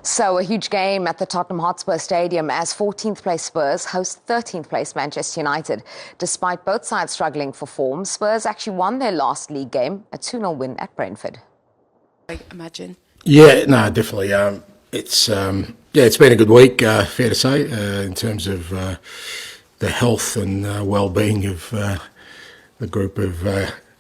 So a huge game at the Tottenham Hotspur Stadium as 14th place Spurs host 13th place Manchester United. Despite both sides struggling for form, Spurs actually won their last league game, a 2-0 win at Brentford. I imagine. Yeah, no, definitely. It's been a good week, fair to say, in terms of the health and well-being of the group of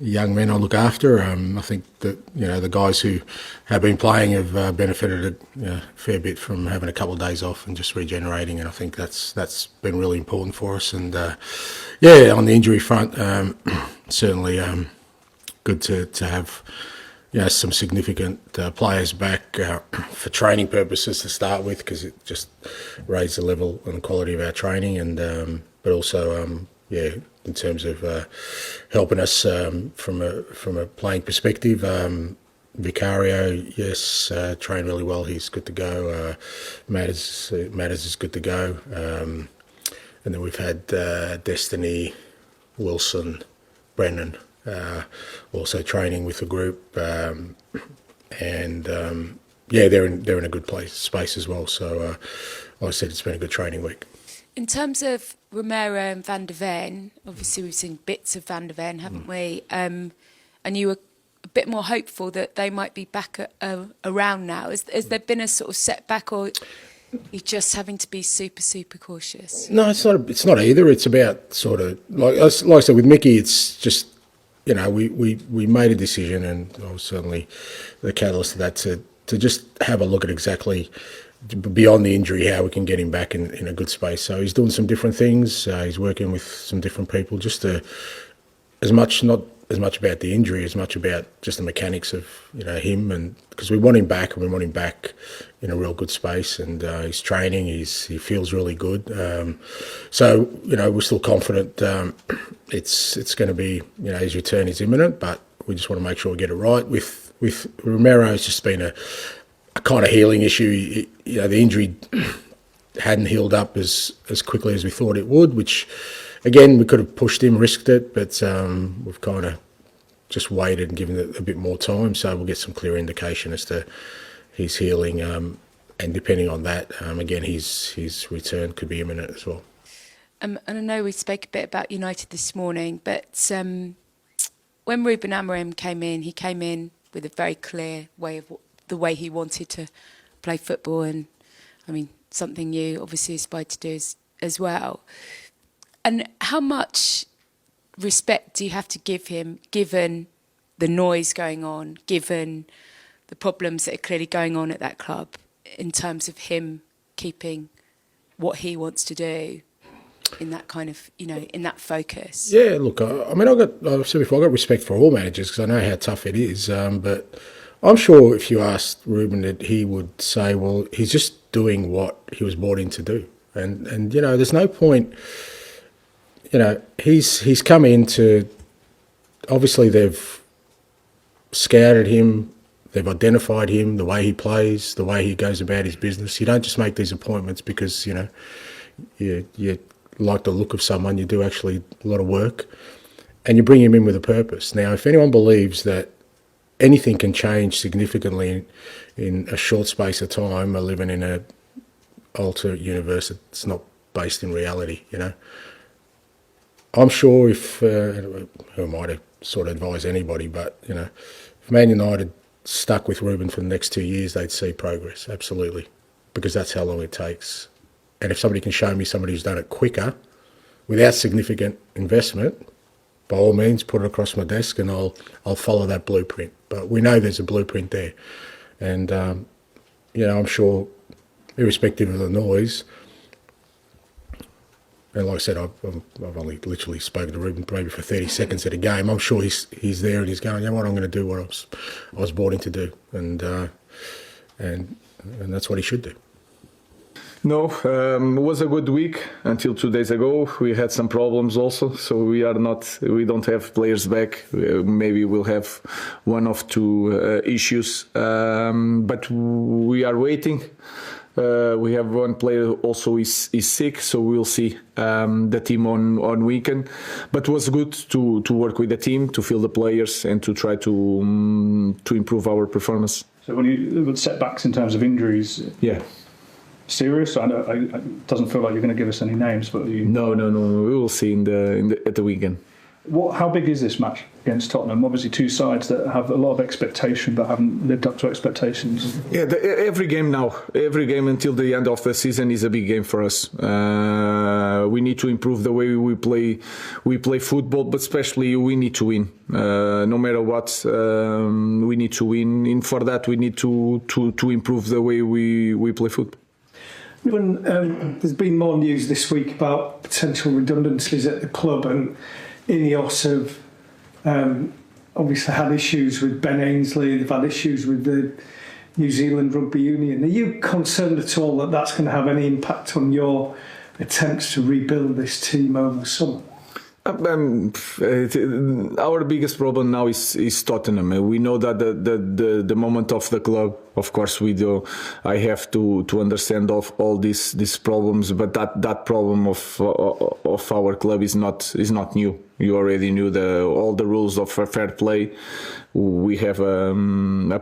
young men I look after. I think that the guys who have been playing have benefited a fair bit from having a couple of days off and just regenerating, and I think that's been really important for us. And on the injury front, certainly good to have some significant players back for training purposes to start with, because it just raised the level and the quality of our training, and but also in terms of helping us from a playing perspective. Vicario, yes, trained really well. He's good to go. Matters is good to go. And then we've had Destiny, Wilson, Brennan also training with the group, and they're in a good space as well. So, like I said, it's been a good training week. In terms of Romero and Van der Ven, obviously we've seen bits of Van der Ven, haven't we? And you were a bit more hopeful that they might be back around now. Has there been a sort of setback, or you're just having to be super, super cautious? No, it's not either. It's about sort of, like I said, with Mickey, it's just, we made a decision, and I was certainly the catalyst of that, to just have a look at exactly beyond the injury how we can get him back in a good space. So he's doing some different things. He's working with some different people, just to not as much about the injury as much about just the mechanics of him, and because we want him back, and we want him back in a real good space, and he's training, he feels really good, so we're still confident it's going to be, his return is imminent, but we just want to make sure we get it right. With Romero, it's just been a kind of healing issue. The injury hadn't healed up as quickly as we thought it would, which, again, we could have pushed him, risked it, but we've kind of just waited and given it a bit more time, so we'll get some clear indication as to his healing, and depending on that, again, his return could be imminent as well. And I know we spoke a bit about United this morning, but when Ruben Amorim came in, he came in with a very clear way of the way he wanted to play football, and I mean, something you obviously aspired to do as well. And how much respect do you have to give him, given the noise going on, given the problems that are clearly going on at that club, in terms of him keeping what he wants to do in that kind of, in that focus? Yeah, look, I've said before, I've got respect for all managers, because I know how tough it is, but I'm sure if you asked Ruben, that he would say, well, he's just doing what he was brought in to do. And there's no point, he's come in to, obviously they've scouted him, they've identified him, the way he plays, the way he goes about his business. You don't just make these appointments because, you like the look of someone. You do actually a lot of work, and you bring him in with a purpose. Now, if anyone believes that anything can change significantly in a short space of time, are living in an alternate universe that's not based in reality, I'm sure if, who am I to sort of advise anybody, but, if Man United stuck with Ruben for the next 2 years, they'd see progress, absolutely, because that's how long it takes. And if somebody can show me somebody who's done it quicker, without significant investment, by all means, put it across my desk, and I'll follow that blueprint. But we know there's a blueprint there, and I'm sure, irrespective of the noise, and like I said, I've only literally spoken to Ruben maybe for 30 seconds at a game. I'm sure he's there and he's going, what, I'm going to do what I was brought in to do, and that's what he should do. No, it was a good week until 2 days ago. We had some problems also, so we don't have players back. Maybe we'll have one of two issues, but we are waiting. We have one player who also is sick, so we'll see the team on weekend. But it was good to work with the team, to feel the players, and to try to improve our performance. So when you setbacks in terms of injuries, yeah, serious? I know it doesn't feel like you're going to give us any names, but no. We will see at the weekend. How big is this match against Tottenham? Obviously, two sides that have a lot of expectation but haven't lived up to expectations. Yeah, every game until the end of the season is a big game for us. We need to improve the way we play football, but especially we need to win. No matter what, we need to win. And for that, we need to improve the way we play football. Ruben, there's been more news this week about potential redundancies at the club, and Ineos have obviously had issues with Ben Ainsley. They've had issues with the New Zealand Rugby Union. Are you concerned at all that that's going to have any impact on your attempts to rebuild this team over the summer? Our biggest problem now is Tottenham. We know that the moment of the club, of course, we do. I have to understand all these problems, but that problem of our club is not new. You already knew all the rules of fair play. We have a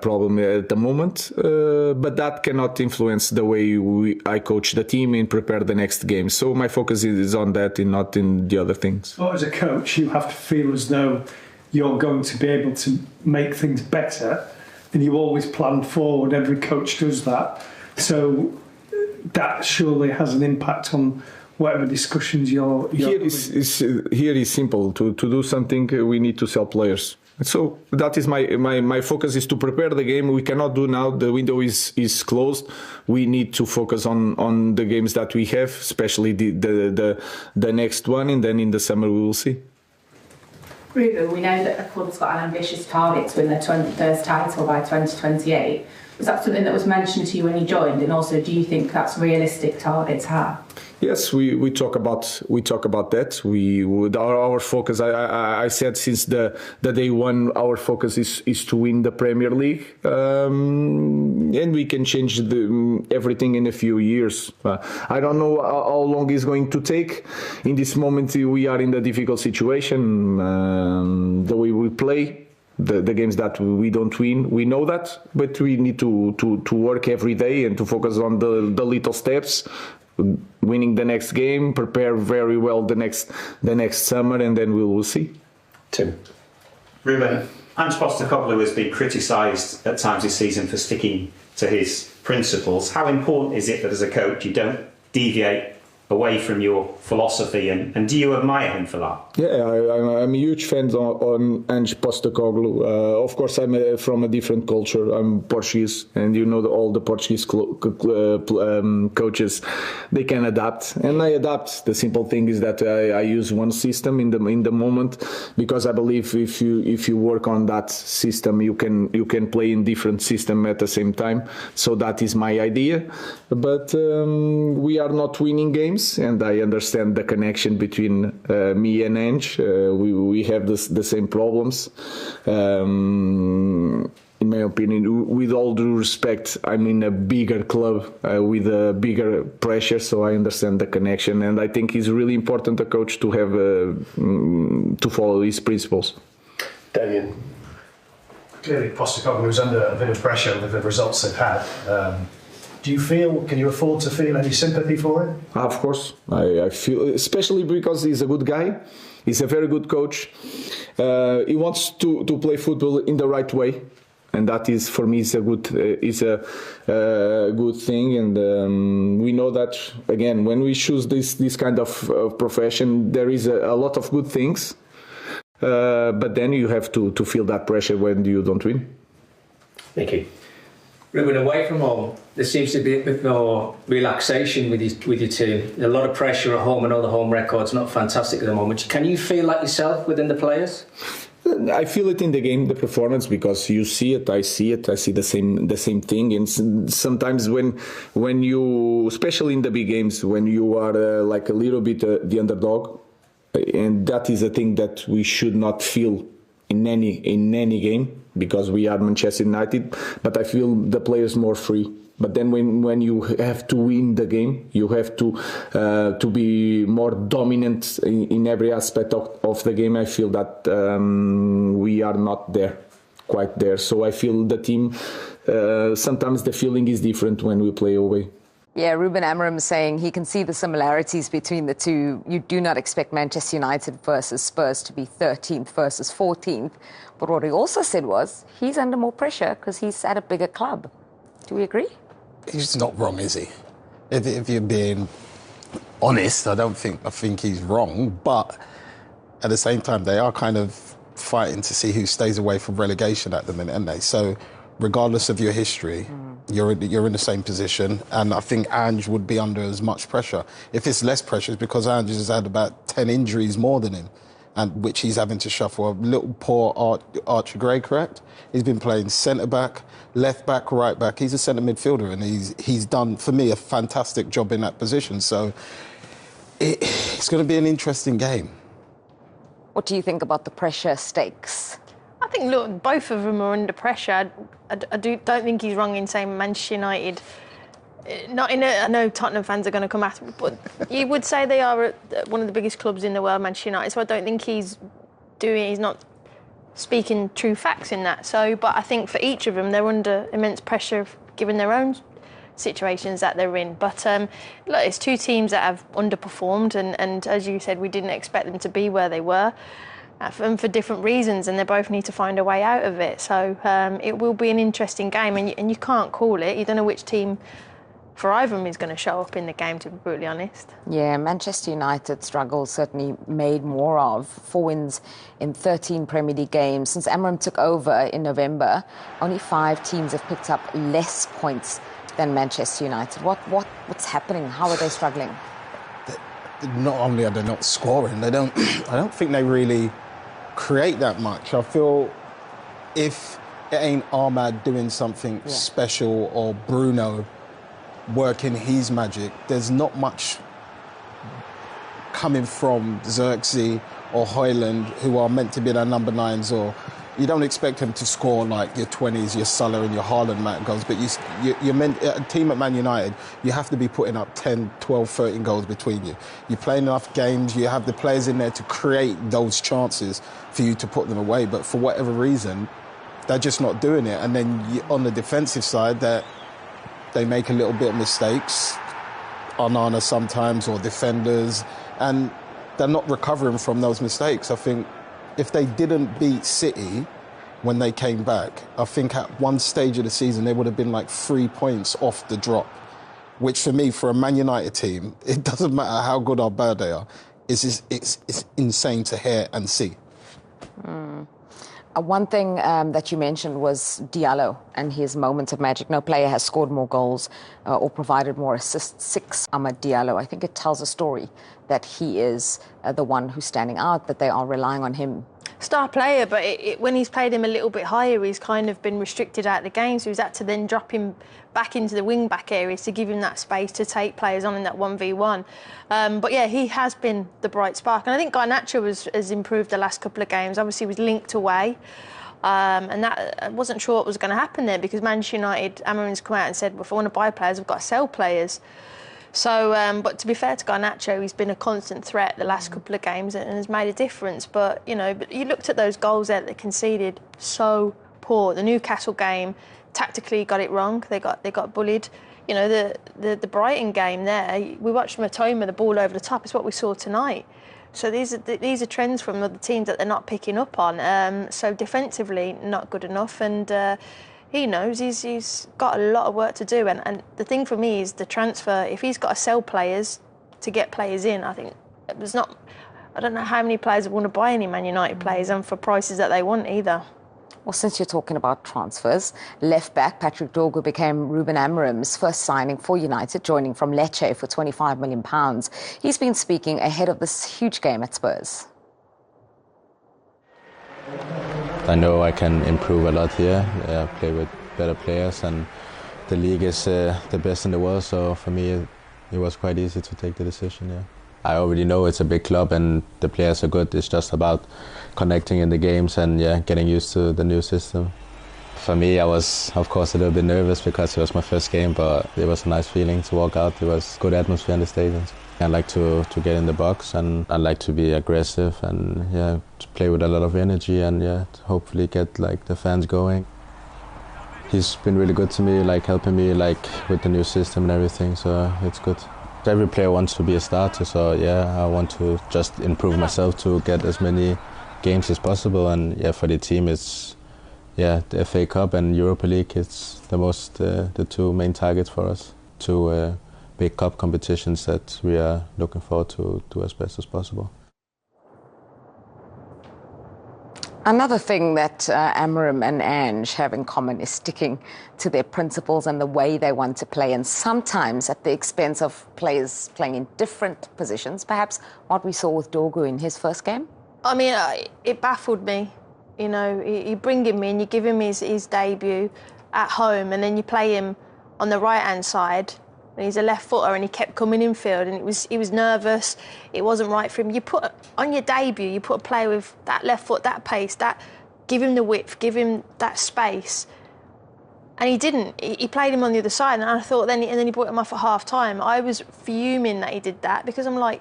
problem at the moment, but that cannot influence the way I coach the team and prepare the next game. So my focus is on that and not in the other things. Well, as a coach, you have to feel as though you're going to be able to make things better, and you always plan forward. Every coach does that. So that surely has an impact on whatever discussions you're here is simple. To do something, we need to sell players. So that is my focus is to prepare the game. We cannot do now. The window is closed. We need to focus on the games that we have, especially the next one, and then in the summer we will see. Ruben, we know that the club's got an ambitious target to win their 21st title by 2028. Was that something that was mentioned to you when you joined? And also, do you think that's a realistic target to have? Yes, we talk about that. Our focus. I said since the day one, our focus is to win the Premier League, and we can change everything in a few years. I don't know how long it's going to take. In this moment, we are in a difficult situation. The way we play. The games that we don't win, we know that, but we need to work every day and to focus on the little steps, winning the next game, prepare very well the next summer, and then we will see. Tim. Ruben, Ange Postecoglou has been criticised at times this season for sticking to his principles. How important is it that as a coach you don't deviate away from your philosophy, and do you admire him for that? Yeah, I'm a huge fan on Ange Postecoglou. Of course, I'm from a different culture. I'm Portuguese, and you know all the Portuguese coaches, they can adapt, and I adapt. The simple thing is that I use one system in the moment, because I believe if you work on that system, you can play in different system at the same time. So that is my idea, but we are not winning games. And I understand the connection between me and Ange. We have the same problems. In my opinion, with all due respect, I'm in a bigger club with a bigger pressure, so I understand the connection. And I think it's really important a coach to have to follow his principles. Damien. Clearly, Postecoglou is under a bit of pressure with the results they've had. Can you afford to feel any sympathy for him? Of course, I feel, especially because he's a good guy. He's a very good coach. He wants to play football in the right way, and that is for me is a good thing. And we know that again when we choose this kind of profession, there is a lot of good things, but then you have to feel that pressure when you don't win. Thank you. Ruben, away from home, there seems to be a bit more relaxation with your team. A lot of pressure at home. I know the home record's not fantastic at the moment. Can you feel like yourself within the players? I feel it in the game, the performance, because you see it, I see it, I see the same thing. And sometimes when you, especially in the big games, when you are like a little bit the underdog, and that is a thing that we should not feel in any game, because we are Manchester United, but I feel the players more free. But then when you have to win the game, you have to be more dominant in every aspect of the game. I feel that we are not quite there. So I feel the team, sometimes the feeling is different when we play away. Yeah, Ruben Amorim saying he can see the similarities between the two. You do not expect Manchester United versus Spurs to be 13th versus 14th. But what he also said was he's under more pressure because he's at a bigger club. Do we agree? He's not wrong, is he? If you're being honest, I think he's wrong. But at the same time, they are kind of fighting to see who stays away from relegation at the minute, aren't they? So regardless of your history, you're in the same position, and I think Ange would be under as much pressure. If it's less pressure, it's because Ange has had about 10 injuries more than him, and which he's having to shuffle. A little poor Archie Gray, correct? He's been playing centre-back, left-back, right-back. He's a centre midfielder, and he's done, for me, a fantastic job in that position. So it's going to be an interesting game. What do you think about the pressure stakes? I think, look, both of them are under pressure. I don't think he's wrong in saying Manchester United. I know Tottenham fans are going to come after me, but you would say they are one of the biggest clubs in the world, Manchester United. So I don't think he's not speaking true facts in that. So, but I think for each of them, they're under immense pressure given their own situations that they're in. But look, it's two teams that have underperformed, and as you said, we didn't expect them to be where they were. And for different reasons, and they both need to find a way out of it. So it will be an interesting game, and you can't call it. You don't know which team for either of them is going to show up in the game, to be brutally honest. Yeah, Manchester United struggles certainly made more of. 4 wins in 13 Premier League games. Since Amorim took over in November, only 5 teams have picked up less points than Manchester United. What's happening? How are they struggling? Not only are they not scoring, I don't think they really create that much. I feel if it ain't Ahmad doing something special or Bruno working his magic, there's not much coming from Xerxes or Højlund, who are meant to be their number 9s, or you don't expect them to score like your 20s, your Salah and your Haaland goals, but you're meant, a team at Man United, you have to be putting up 10, 12, 13 goals between you. You're playing enough games, you have the players in there to create those chances for you to put them away, but for whatever reason, they're just not doing it. And then on the defensive side, they make a little bit of mistakes, Onana sometimes, or defenders, and they're not recovering from those mistakes. I think if they didn't beat City when they came back, I think at one stage of the season they would have been like 3 points off the drop, which for me, for a Man United team, it doesn't matter how good or bad they are, it's insane to hear and see. One thing that you mentioned was Diallo and his moments of magic. No player has scored more goals or provided more assists. 6, Amad Diallo. I think it tells a story that he is the one who's standing out, that they are relying on him. Star player, but when he's played him a little bit higher, he's kind of been restricted out of the game, so he's had to then drop him back into the wing-back areas to give him that space to take players on in that 1v1. But yeah, he has been the bright spark, and I think Garnacho has improved the last couple of games. Obviously, he was linked away, and that I wasn't sure what was going to happen there, because Manchester United, Amorim's come out and said, well, if I want to buy players, I've got to sell players. So, but to be fair to Garnacho, he's been a constant threat the last couple of games and has made a difference. But, you know, but you looked at those goals there that they conceded, so poor. The Newcastle game, tactically got it wrong. They got bullied. You know, the Brighton game there, we watched Matoma, the ball over the top. It's what we saw tonight. So these are trends from other teams that they're not picking up on. So defensively, not good enough. And he knows he's got a lot of work to do. And the thing for me is the transfer. If he's got to sell players to get players in, I think there's not. I don't know how many players want to buy any Man United players and for prices that they want either. Well, since you're talking about transfers, left-back Patrick Dorgu became Ruben Amorim's first signing for United, joining from Lecce for £25 million. He's been speaking ahead of this huge game at Spurs. I know I can improve a lot here, play with better players, and the league is the best in the world, so for me it was quite easy to take the decision, yeah. I already know it's a big club and the players are good. It's just about connecting in the games and getting used to the new system. For me, I was, of course, a little bit nervous because it was my first game, but it was a nice feeling to walk out. It was good atmosphere in the stadium. I like to get in the box, and I like to be aggressive and to play with a lot of energy and to hopefully get like the fans going. He's been really good to me, like helping me like with the new system and everything, so it's good. Every player wants to be a starter, so I want to just improve myself to get as many games as possible, and for the team it's the FA Cup and Europa League. It's the two main targets for us. Two big cup competitions that we are looking forward to do as best as possible. Another thing that Amorim and Ange have in common is sticking to their principles and the way they want to play, and sometimes at the expense of players playing in different positions, perhaps what we saw with Dorgu in his first game. I mean, it baffled me. You know, you bring him in, you give him his debut at home, and then you play him on the right-hand side, and he's a left footer, and he kept coming in field, and he was nervous. It wasn't right for him. You put on your debut, you put a player with that left foot, that pace, give him the width, give him that space, and he didn't. He played him on the other side, and I thought then he brought him off at half time. I was fuming that he did that, because I'm like,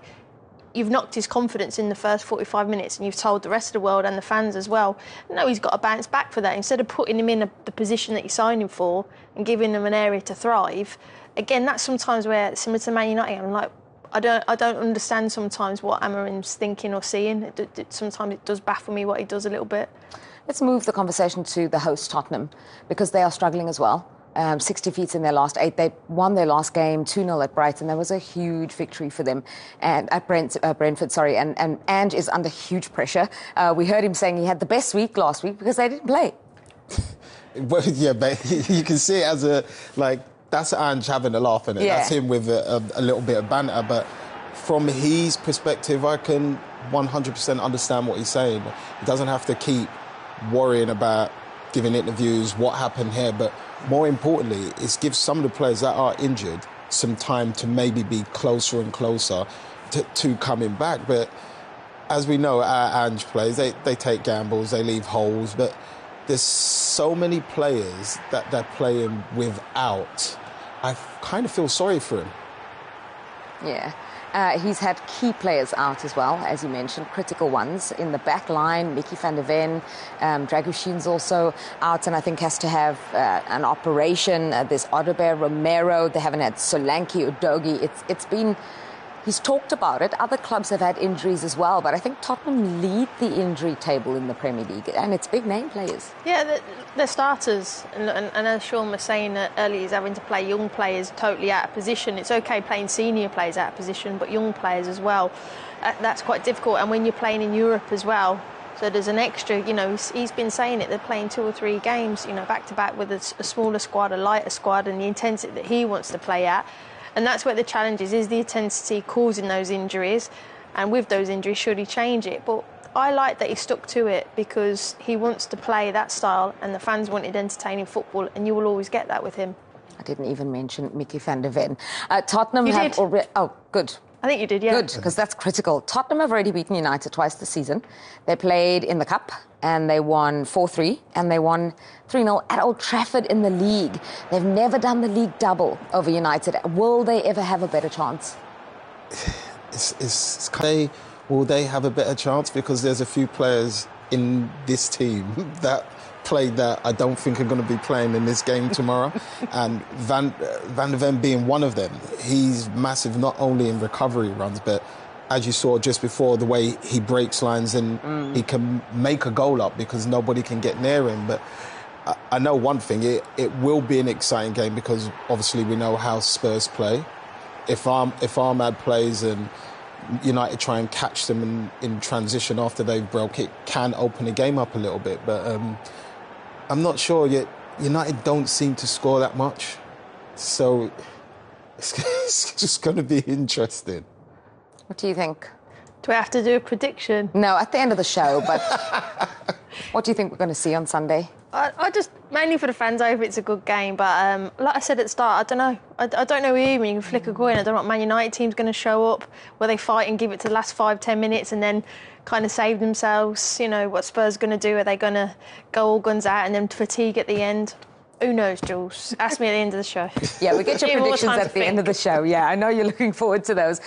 you've knocked his confidence in the first 45 minutes, and you've told the rest of the world and the fans as well, no, he's got to bounce back for that. Instead of putting him in the position that you signed him for and giving him an area to thrive, again, that's sometimes where, similar to Man United, I'm like, I don't understand sometimes what Amorim's thinking or seeing. Sometimes it does baffle me what he does a little bit. Let's move the conversation to the host Tottenham, because they are struggling as well. 6 defeats in their last 8. They won their last game 2-0 at Brighton. That was a huge victory for them, and at Brentford. And Ange is under huge pressure. We heard him saying he had the best week last week because they didn't play. Well, but you can see it as that's Ange having a laugh in it. That's him with a little bit of banter. But from his perspective, I can 100% understand what he's saying. He doesn't have to keep worrying about giving interviews, what happened here, but more importantly, is give some of the players that are injured some time to maybe be closer and closer to coming back. But as we know, our Ange plays, they take gambles, they leave holes, but there's so many players that they're playing without. I kind of feel sorry for him. Yeah. He's had key players out as well, as you mentioned, critical ones in the back line. Mickey van der Ven, Dragushin's also out, and I think has to have an operation. There's Odegaard, Romero. They haven't had Solanke, Udogie. It's been. He's talked about it. Other clubs have had injuries as well, but I think Tottenham lead the injury table in the Premier League, and it's big name players. Yeah, they're starters, and as Sean was saying earlier, he's having to play young players totally out of position. It's okay playing senior players out of position, but young players as well, that's quite difficult. And when you're playing in Europe as well, so there's an extra, he's been saying it, they're playing 2 or 3 games, back to back with a smaller squad, a lighter squad, and the intensity that he wants to play at. And that's where the challenge is the intensity causing those injuries. And with those injuries, should he change it? But I like that he stuck to it, because he wants to play that style, and the fans wanted entertaining football, and you will always get that with him. I didn't even mention Mickey van der Ven. Tottenham you have did. already... Oh, good. I think you did, yeah. Good, because that's critical. Tottenham have already beaten United twice this season. They played in the Cup, and they won 4-3, and they won 3-0 at Old Trafford in the league. They've never done the league double over United. Will they ever have a better chance? Will they have a better chance? Because there's a few players in this team that played that I don't think are going to be playing in this game tomorrow. And Van der Ven being one of them. He's massive not only in recovery runs, but as you saw just before, the way he breaks lines and he can make a goal up because nobody can get near him. But I know one thing, it will be an exciting game, because obviously we know how Spurs play. If Ahmad plays and United try and catch them in transition after they've broke, it can open the game up a little bit. But I'm not sure yet. United don't seem to score that much. So it's just going to be interesting. What do you think? Do we have to do a prediction? No, at the end of the show, but what do you think we're going to see on Sunday? I just, mainly for the fans, I hope it's a good game. But like I said at the start, I don't know. I don't know who, when you can flick a coin. I don't know what Man United team's going to show up, where they fight and give it to the last 5-10 minutes and then kind of save themselves. You know, what Spurs going to do? Are they going to go all guns out and then fatigue at the end? Who knows, Jules? Ask me at the end of the show. Yeah, we get your Give me more predictions time at to the end of the show. Yeah, I know you're looking forward to those.